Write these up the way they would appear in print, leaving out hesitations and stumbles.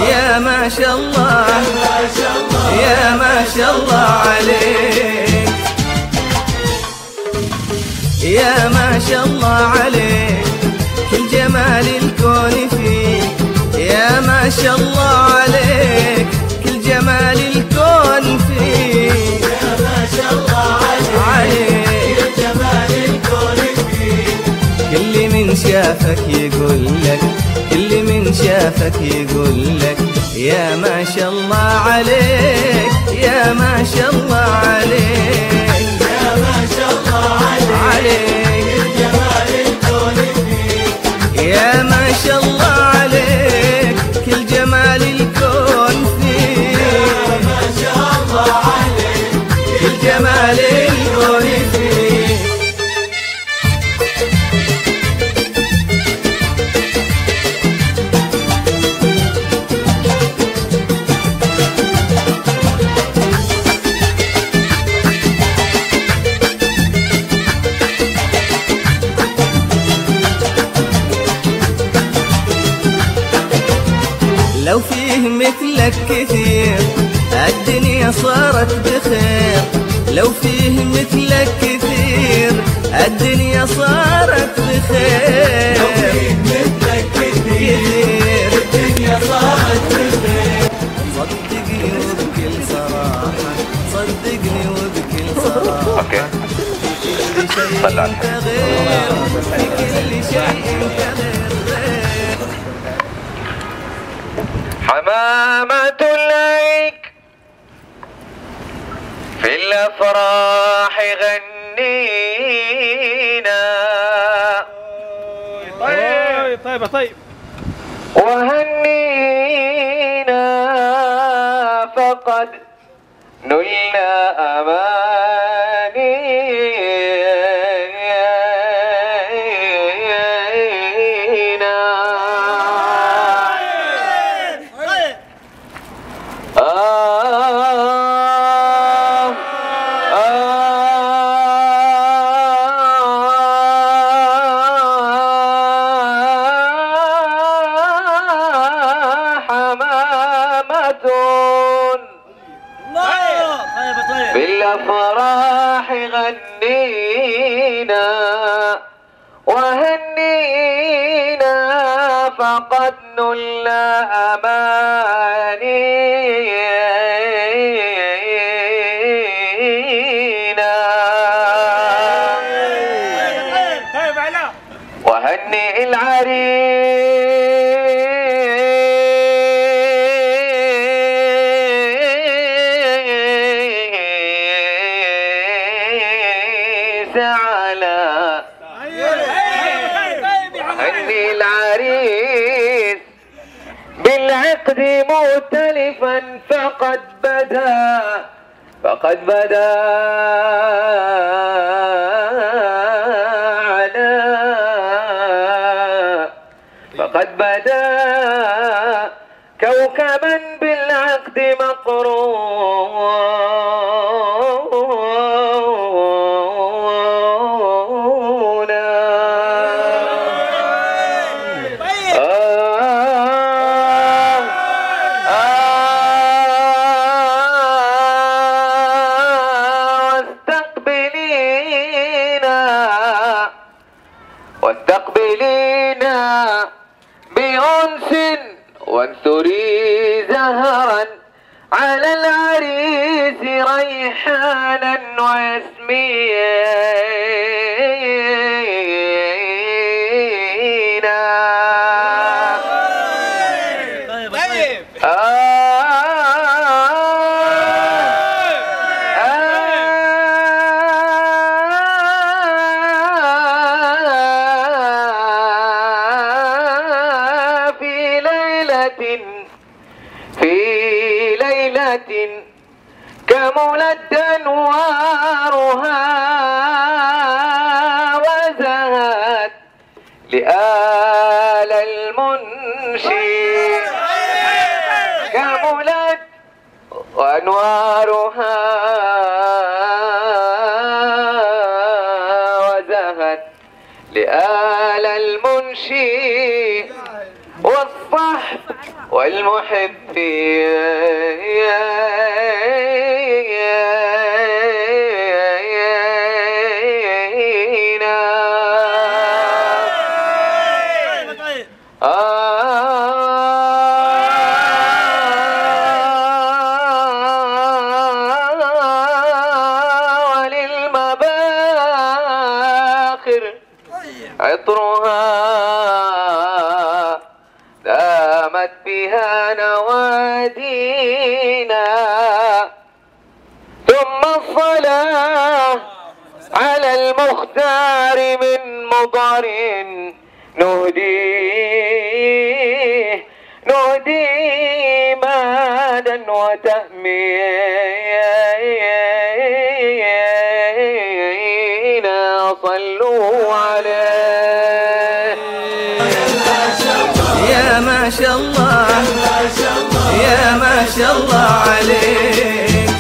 يا ما شاء الله يا ما شاء الله عليك، يا ما شاء الله عليك، كل جمال الكون فيك. يا ما شاء الله عليك، كل جمال الكون فيك. يا ما شاء الله عليك، كل جمال الكون فيك. كل من شافك يقول لك، كل من شافك يقول لك يا ما شاء الله عليك، يا ما شاء الله عليك، يا ما شاء الله عليك، كل جمال الكون فيك. يا ما شاء الله عليك، كل جمال الكون فيك. يا ما شاء الله عليك، كل جمال الكون فيك. لو فيه مثلك كثير الدنيا صارت بخير. لو فيه مثلك كثير الدنيا صارت بخير. لو فيه مثلك كثير الدنيا صارت بخير. صدقني وبكل صراحة، صدقني وبكل صراحة، في كل شيء انت غير، في كل شيء انت غير. حمامة العيك في الأفراح غنينا. طيب طيب وهنينا فقد نلنا أمانينا. بالأفراح غنينا وهنينا فقد نلنا أمانينا. وهني العريس على هني العريس بالعقد مؤتلفا فقد بدا على فقد بدا كوكبا بالعقد مقرونا. واستقبلينا بأنس وانثري زهرا على العريس ريحانا وياسمينا. في ليلة كملت أنوارها وزهت لآل المنشي. وأنوارها وزهت لآل المنشي والصحب وللمباخر عطرها دامت بها نوادينا. ثم الصلاة على المختار من مضر نهديه مادا وتأمينا. صلوا عليه. يا ما شاء الله يا ما شاء الله عليك،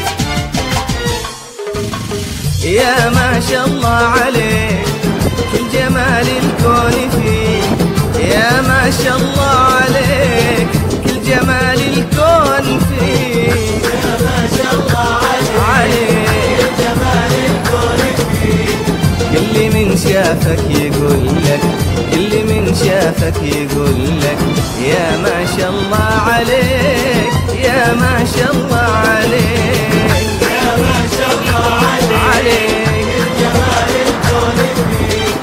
يا ما شاء الله عليك، كل جمال الكون فيك. يا ما شاء الله عليك، كل جمال الكون فيك. يا ما شاء الله عليك، كل جمال الكون فيك. كل من شافك يقول لك، كل من شافك يقول لك يا ما شاء الله عليك، يا ما شاء الله عليك، يا ما شاء الله عليك، جمال الكون فيك.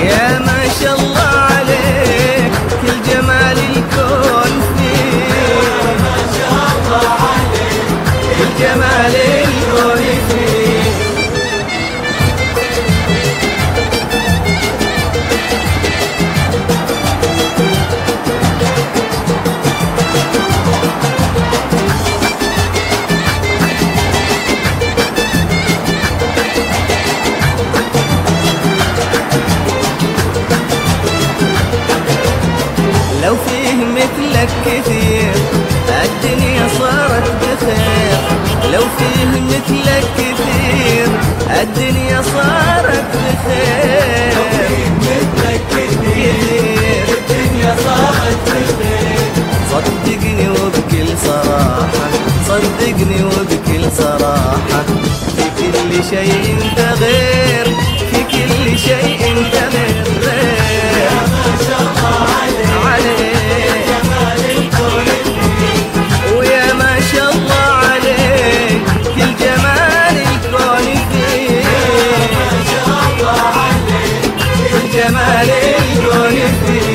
يا ما شاء الله عليك، كل جمال الكون فيك. يا ما شاء الله عليك، كل جمال الكون فيك. لو فيه مثلك كثير الدنيا صارت بخير. لو فيه مثلك كثير الدنيا صارت بخير. مثلك كثير الدنيا صارت بخير. صدقني وبكل صراحة، صدقني وبكل صراحة، في كل شيء انت غير، في كل شيء انت غير. يا ما شاء الله عليك، جمال الكون فيك. ويا ما شاء الله عليك، كل جمال الكون فيك. ما شاء الله عليك، كل جمال الكون فيك.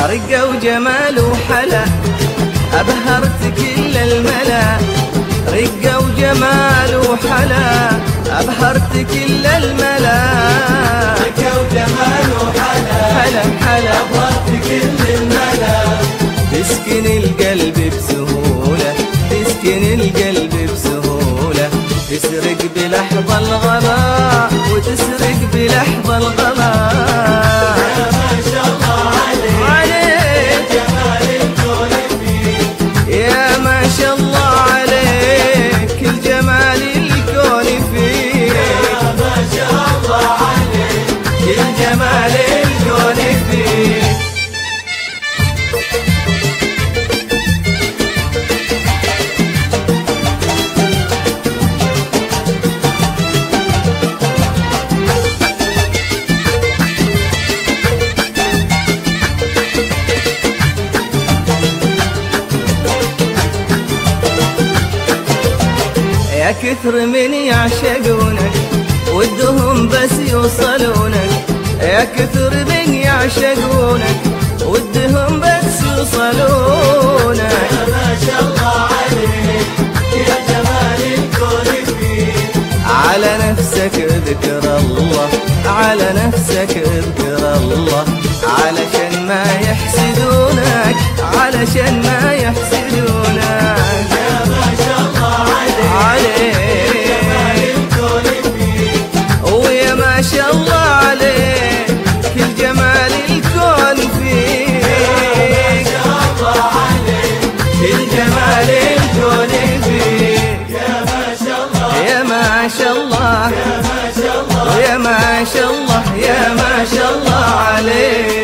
رقة وجمال وحلا أبهرت كل الملا. رقة وجمال وحلا أبهرت كل الملا. رقة وجمال وحلا حلا حلا أبهرت كل الملا. تسكن القلب بسهولة، تسكن القلب بسهولة، تسرق بلحظة الغباء وتسرق بلحظة الغباء. يا ما شاء الله عليك، جمال الكون فيك. يا ما شاء الله عليك، كل جمال الكون فيك. يا ما شاء الله عليك، كل جمال الكون فيك. يا كثر من يعشقونك ودهم بس يوصلونك. يا كثر من يعشقونك ودهم بس يوصلونك. يا ما شاء الله عليك، يا جمال الكون فيك. على نفسك اذكر الله، على نفسك اذكر الله، على يحسدونك علشان ما يحسدونك. يا ما شاء الله عليك جمال الكون فيك. ويا ما شاء الله عليك كل جمال الكون فيك. يا ما شاء الله عليك كل جمال الكون فيك. يا ما شاء الله يا ما شاء الله يا ما شاء الله يا ما شاء الله يا ما شاء الله عليك.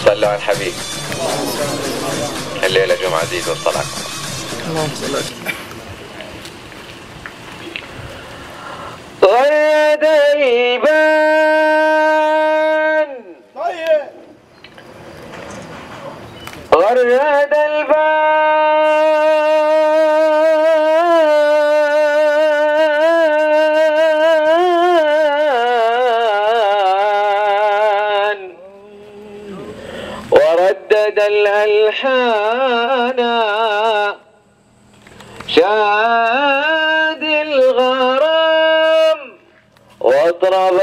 صلوا على الحبيب. الليلة جمعة عزيز والصلاة. اللهم صل على غرد البان غرد البان الألبان وردد الألحان شاد الغرام واضرب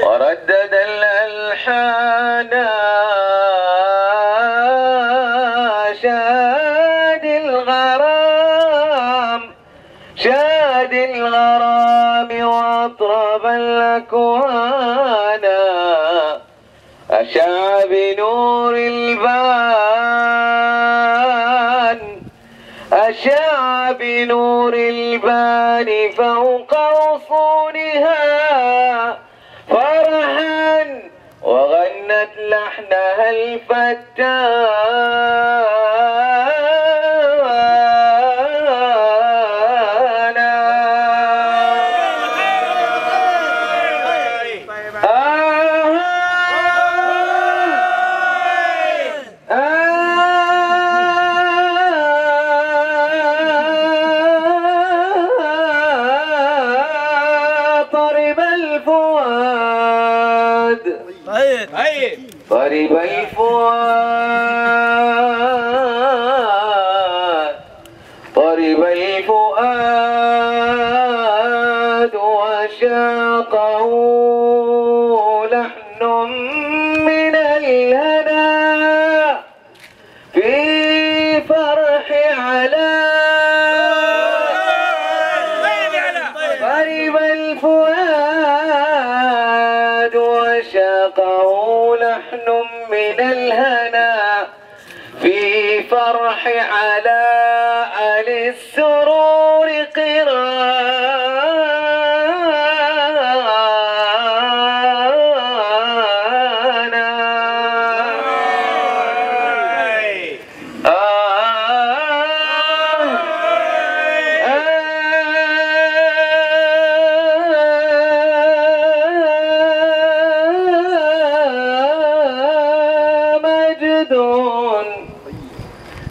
وردد الألحان شاد الغرام واطرب الأكوان أشع بنور البان فوق غصونها فرحا وغنت لحنها طرب الفؤاد وشاقه لحن من الهنا في فرح علا طرب الفؤاد وشاقه لحن من الهنا في فرح علاء للسرور قرانا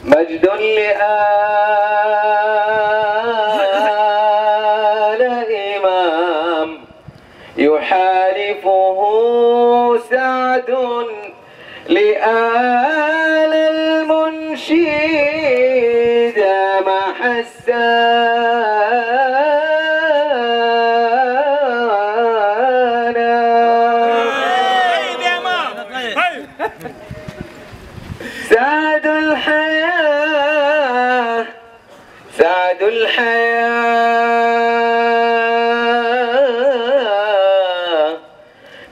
مجد لآل إمام يحالفه سعد لآل المنشد محسانا سعد الحياة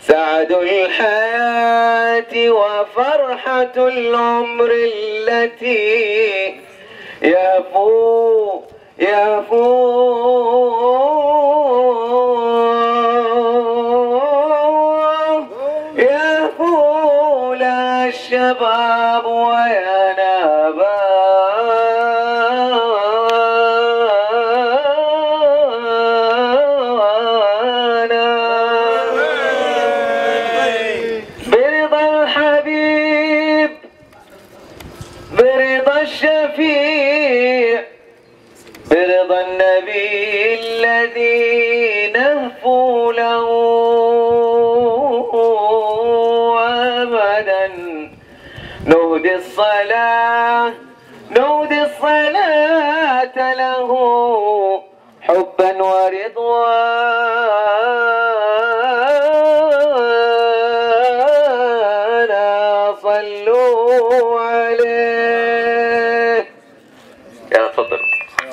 سعد الحياة وفرحة العمر التي يفو لا الشباب وينابا برضا الحبيب برضا الشفيع برضا النبي الذي نهفو له أبدا نهدي الصلاة له حبا ورضوانا صلوا عليه. يا تفضل.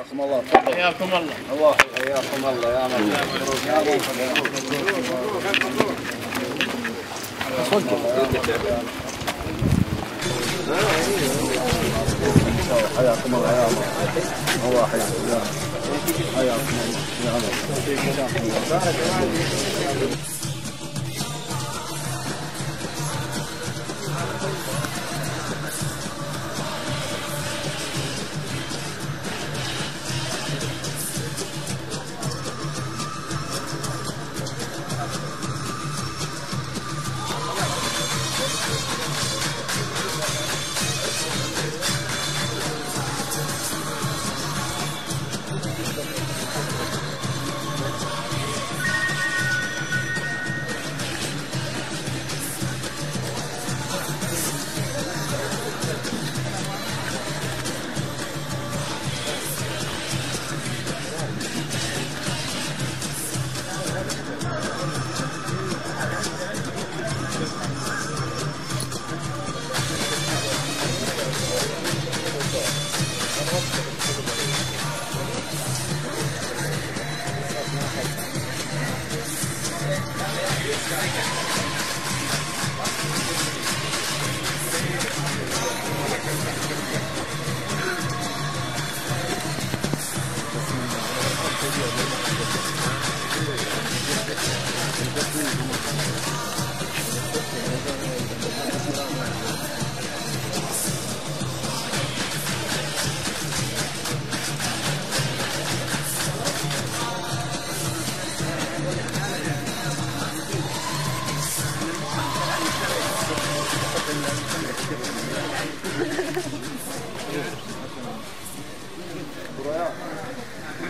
حياكم الله. حياكم الله. الله حياكم الله يا مرحبا. حياكم الله يا مرحبا. الله حياكم الله. حياكم الله يا مرحبا.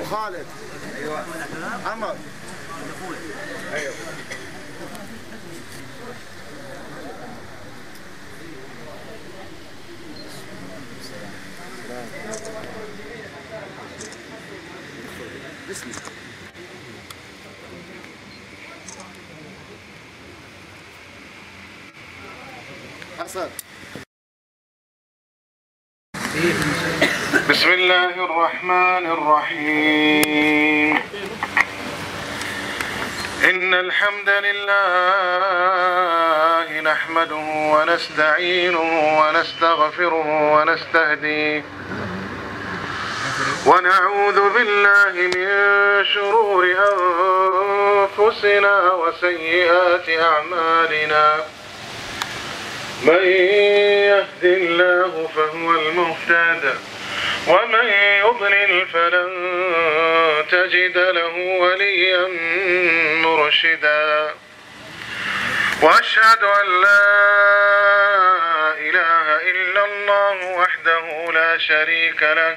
وخالد. ايوه. عمر. ايوه. حسن. بسم الله الرحمن الرحيم. إن الحمد لله نحمده ونستعينه ونستغفره ونستهديه ونعوذ بالله من شرور أنفسنا وسيئات أعمالنا. من يهد الله فهو المهتد ومن يضلل فلن تجد له وليا مرشدا. وأشهد أن لا إله إلا الله وحده لا شريك له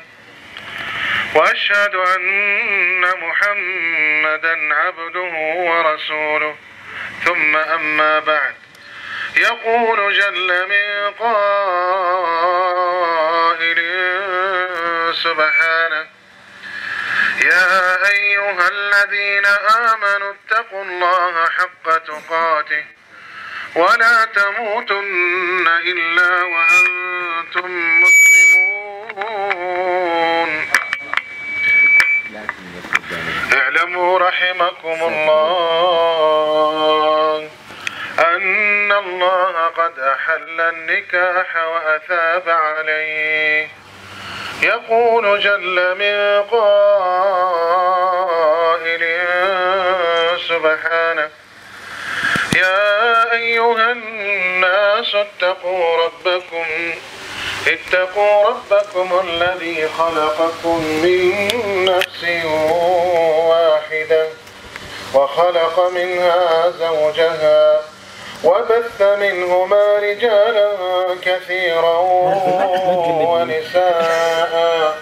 وأشهد أن محمدا عبده ورسوله. ثم أما بعد، يقول جل من قائل سبحانه: يا أيها الذين آمنوا اتقوا الله حق تقاته ولا تموتن إلا وأنتم مسلمون. اعلموا رحمكم الله أن الله قد أحل النكاح وأثاب عليه. يقول جل من قائل سبحانه: يا أيها الناس اتقوا ربكم الذي خلقكم من نفس واحدة وخلق منها زوجها وبث منهما رجالا كثيرا ونساء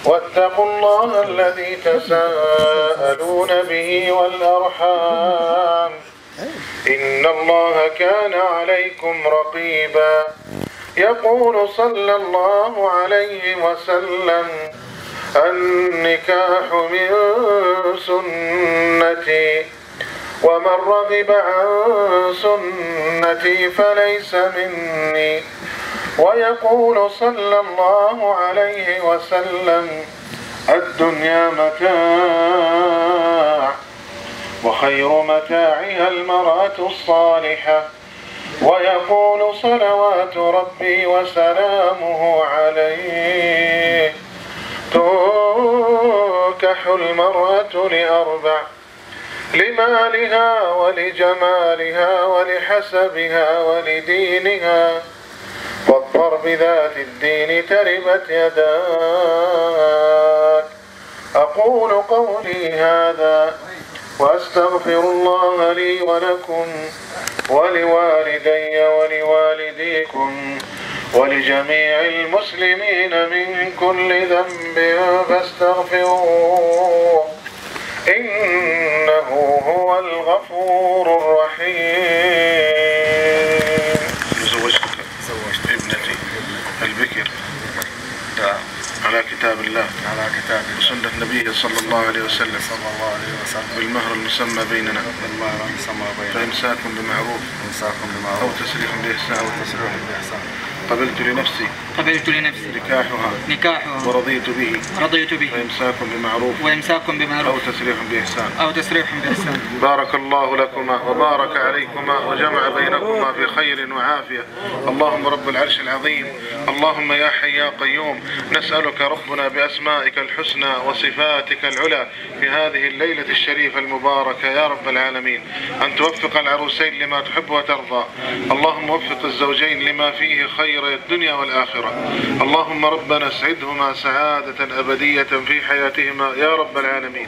واتقوا الله الذي تساءلون به والأرحام إن الله كان عليكم رقيبا. يقول صلى الله عليه وسلم: النكاح من سنتي ومن رغب عن سنتي فليس مني. ويقول صلى الله عليه وسلم: الدنيا متاع وخير متاعها المرأة الصالحة. ويقول صلوات ربي وسلامه عليه: تنكح المرأة لأربع: لمالها ولجمالها ولحسبها ولدينها، فاظفر بذات الدين تربت يداك. أقول قولي هذا وأستغفر الله لي ولكم ولوالدي ولوالديكم ولجميع المسلمين من كل ذنب فاستغفروه إنه هو الغفور الرحيم. زوجت ابنتي البكر على كتاب الله وسنة النبي صلى الله عليه وسلم بالمهر المسمى بيننا، فإمساك بمعروف أو تسريح بإحسان. قبلت لنفسي نكاحها ورضيت به وإمساك بمعروف أو تسريح بإحسان. بارك الله لكما وبارك عليكما وجمع بينكما في خير وعافية. اللهم رب العرش العظيم، اللهم يا حي يا قيوم، نسألك ربنا بأسمائك الحسنى وصفاتك العلى في هذه الليلة الشريفة المباركة يا رب العالمين أن توفق العروسين لما تحب وترضى. اللهم وفق الزوجين لما فيه خير الدنيا والآخرة. اللهم ربنا اسعدهما سعادة أبدية في حياتهما يا رب العالمين.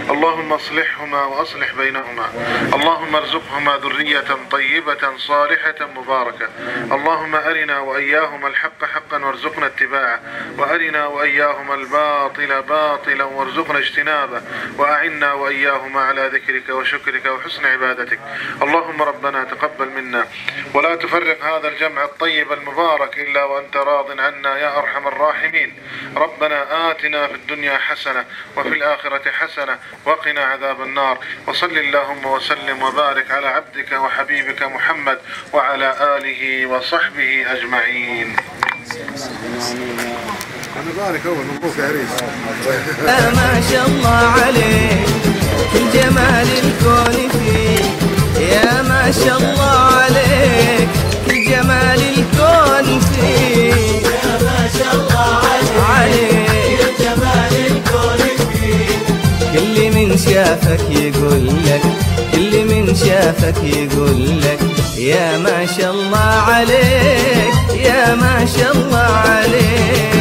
اللهم اصلحهما وأصلح بينهما. اللهم ارزقهما ذرية طيبة صالحة مباركة. اللهم أرنا وإياهما الحق حقا وارزقنا اتباعه، وأرنا وإياهما الباطل باطلا وارزقنا اجتنابه، وأعنا وإياهما على ذكرك وشكرك وحسن عبادتك. اللهم ربنا تقبل منا ولا تفرق هذا الجمع الطيب المبارك إلا وأنت راض عنا يا أرحم الراحمين. ربنا آتنا في الدنيا حسنة وفي الآخرة حسنة وقنا عذاب النار. وصل اللهم وسلم وبارك على عبدك وحبيبك محمد وعلى آله وصحبه أجمعين. أنا بارك أول مبروك يا عريس. ما شاء الله عليك كل جمال الكون فيك، يا ما شاء الله عليك كل جمال الكون فيك، يا ما شاء الله عليك كل جمال الكون فيك. كل من شافك يقول لك، كل من شافك يقول لك يا ما شاء الله عليك، يا ما شاء الله عليك،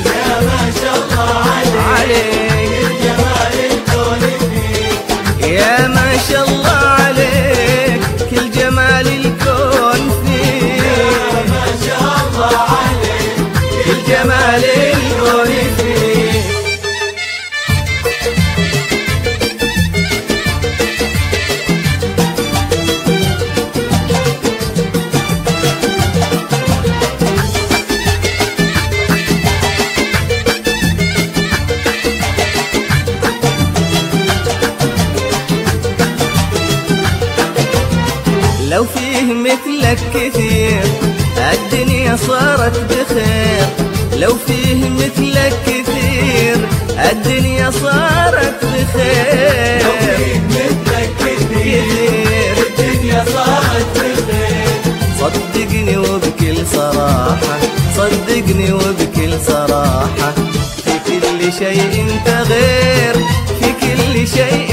يا ما شاء الله عليك كل جمال الكون فيك. يا ما شاء الله عليك كل جمال الكون فيك، يا ما شاء الله عليك كل جمال الكون فيك. لو فيه مثلك كثير الدنيا صارت بخير، لو فيه مثلك كثير الدنيا صارت بخير، لو فيه مثلك كثير الدنيا صارت بخير. صدقني وبكل صراحة، صدقني وبكل صراحة، في كل شيء انت غير، في كل شيء